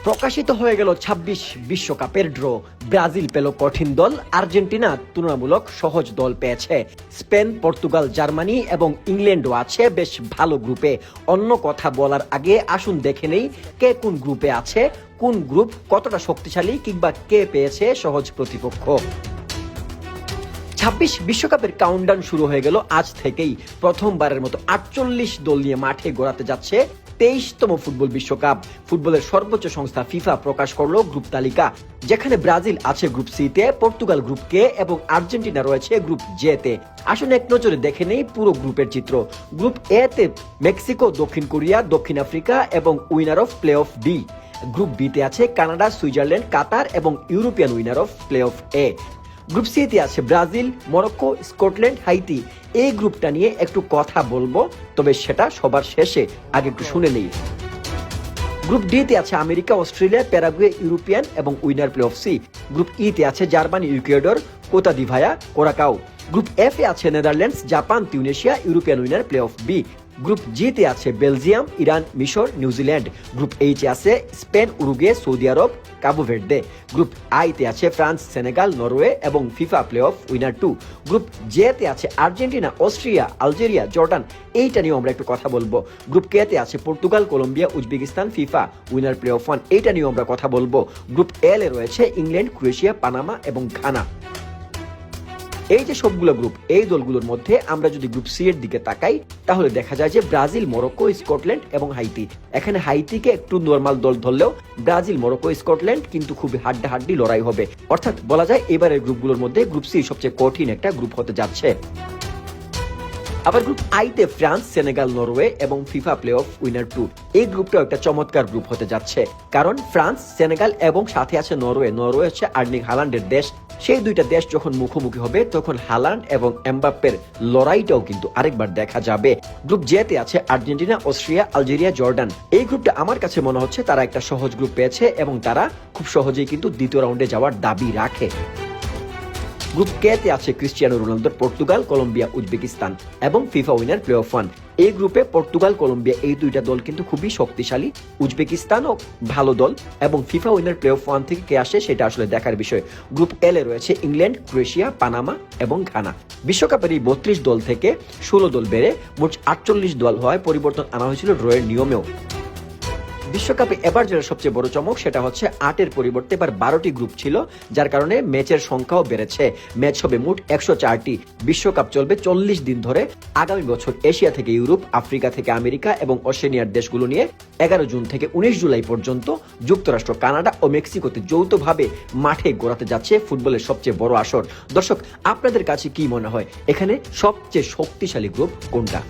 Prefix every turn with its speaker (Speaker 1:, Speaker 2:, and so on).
Speaker 1: প্রকাশিত হয়ে গেল ২৬ বিশ্বকাপের ড্র। ব্রাজিল পেল কঠিন দল, আর্জেন্টিনা তুলনামূলক সহজ দল পেয়েছে। স্পেন, পর্তুগাল, জার্মানি এবং ইংল্যান্ডও আছে বেশ ভালো গ্রুপে। অন্য কথা বলার আগে আসুন দেখে নেই কে কোন গ্রুপে আছে, কোন গ্রুপ কতটা শক্তিশালী কিংবা কে পেয়েছে সহজ প্রতিপক্ষ। ২৬ বিশ্বকাপের কাউন্টডাউন শুরু হয়ে গেল আজ থেকেই। প্রথমবারের মতো ৪৮ দল নিয়ে মাঠে গড়াতে যাচ্ছে ২৩তম ফুটবল বিশ্বকাপ। ফুটবলের সর্বোচ্চ সংস্থা ফিফা প্রকাশ করলো গ্রুপ তালিকা, যেখানে ব্রাজিল আছে গ্রুপ সি তে, পর্তুগাল গ্রুপ কে এবং আর্জেন্টিনা রয়েছে গ্রুপ জে তে। আসুন এক নজরে দেখে নেই পুরো গ্রুপের চিত্র। গ্রুপ এ তে মেক্সিকো, দক্ষিণ কোরিয়া, দক্ষিণ আফ্রিকা এবং winner of playoff B. Group B তে আছে কানাডা, সুইজারল্যান্ড, কাতার এবং European winner of playoff A. Group C তে আছে ব্রাজিল, মরক্কো, স্কটল্যান্ড, হাইতি। এই গ্রুপটা নিয়ে একটু কথা বলবো, তবে সেটা সবার শেষে। আগে একটু শুনে নেই। গ্রুপ ডি তে আছে আমেরিকা, অস্ট্রেলিয়া, প্যারাগুয়ে, ইউরোপিয়ান এবং winner playoff C. Group E তে আছে Germany, Ecuador, Cote d'Ivoire, Curacao. Group F এ আছে Netherlands, Japan, Tunisia, European winner playoff B. Group G তে আছে বেলজিয়াম, ইরান, মিশর, নিউজিল্যান্ড। গ্রুপ এইচ এ আছে স্পেন, উরুগুয়ে, সৌদি আরব, কাবো ভের্দে। গ্রুপ আই তে আছে ফ্রান্স, সেনেগাল, নরওয়ে এবং FIFA playoff winner 2। Group J তে আছে আর্জেন্টিনা, অস্ট্রিয়া, আলজেরিয়া, জর্ডান। এইটা নিয়ে আমরা একটু কথা বলবো। গ্রুপ কে তে আছে Portugal, Colombia, Uzbekistan, FIFA winner playoff 1। এইটা নিয়ে আমরা কথা বলবো। গ্রুপ এল এ রয়েছে ইংল্যান্ড, ক্রোয়েশিয়া, পানামা এবং ঘানা। এই যে সবগুলো গ্রুপ, এই দলগুলোর মধ্যে আমরা যদি গ্রুপ সি এর দিকে তাকাই, তাহলে দেখা যায় যে ব্রাজিল, মরক্কো, স্কটল্যান্ড এবং হাইতি। এখানে হাইতিকে একটু নরমাল দল ধরলেও ব্রাজিল, মরক্কো, স্কটল্যান্ড কিন্তু খুবই হাড্ডাহাড্ডি লড়াই হবে। অর্থাৎ বলা যায় এবারের গ্রুপগুলোর মধ্যে গ্রুপ সি সবচেয়ে কঠিন একটা গ্রুপ হতে যাচ্ছে। আবার গ্রুপ আইতে ফ্রান্স, সেনেগাল, নরওয়ে এবং ফিফা প্লে অফ উইনার 2। এই গ্রুপটাও একটা চমৎকার গ্রুপ হতে যাচ্ছে, কারণ ফ্রান্স, সেনেগাল এবং সাথে আছে নরওয়ে। নরওয়ে হচ্ছে আর্লিং হালান্ডের দেশ। সেই দুইটা দেশ যখন মুখোমুখি হবে, তখন হালান্ড এবং এমবাপ্পের লড়াইটাও কিন্তু আরেকবার দেখা যাবে। গ্রুপ জে তে আছে আর্জেন্টিনা, অস্ট্রিয়া, আলজেরিয়া, জর্ডান। এই গ্রুপটা আমার কাছে মনে হচ্ছে তারা একটা সহজ গ্রুপ পেয়েছে এবং তারা খুব সহজেই কিন্তু দ্বিতীয় রাউন্ডে যাওয়ার দাবি রাখে। গ্রুপ কে তে আছে ক্রিস্টিয়ানো রোনালদোর পর্তুগাল, কলম্বিয়া, উজবেকিস্তান এবং ফিফা উইনার প্লে অফ 1। এই গ্রুপে পর্তুগাল, কলম্বিয়া এই দুইটা দল কিন্তু খুবই শক্তিশালী। উজবেকিস্তানও ভালো দল এবং ফিফা উইনার প্লে অফ 1 থেকে কে আসে সেটা আসলে দেখার বিষয়। গ্রুপ এল এ রয়েছে ইংল্যান্ড, ক্রোয়েশিয়া, পানামা এবং ঘানা। বিশ্বকাপের এই 32 দল থেকে 16 দল বেড়ে মোট 48 দল হওয়ায় পরিবর্তন আনা হয়েছিল ড্রয়ের নিয়মেও। বিশ্বকাপে এবার যেটা সবচেয়ে বড় চমক, সেটা হচ্ছে 8-এর পরিবর্তে এবার 12টি গ্রুপ ছিল, যার কারণে ম্যাচের সংখ্যাও বেড়েছে। ম্যাচ হবে মোট 104টি। বিশ্বকাপ চলবে 40 দিন ধরে। আগামী বছর এশিয়া থেকে ইউরোপ, আফ্রিকা থেকে আমেরিকা এবং অস্ট্রেলিয়ার দেশগুলো নিয়ে 11 জুন থেকে 19 জুলাই পর্যন্ত যুক্তরাষ্ট্র, কানাডা ও মেক্সিকোতে যৌথভাবে মাঠে গড়াতে যাচ্ছে ফুটবলের সবচেয়ে বড় আসর। দর্শক, আপনাদের কাছে কি মনে হয় এখানে সবচেয়ে শক্তিশালী গ্রুপ কোনটা?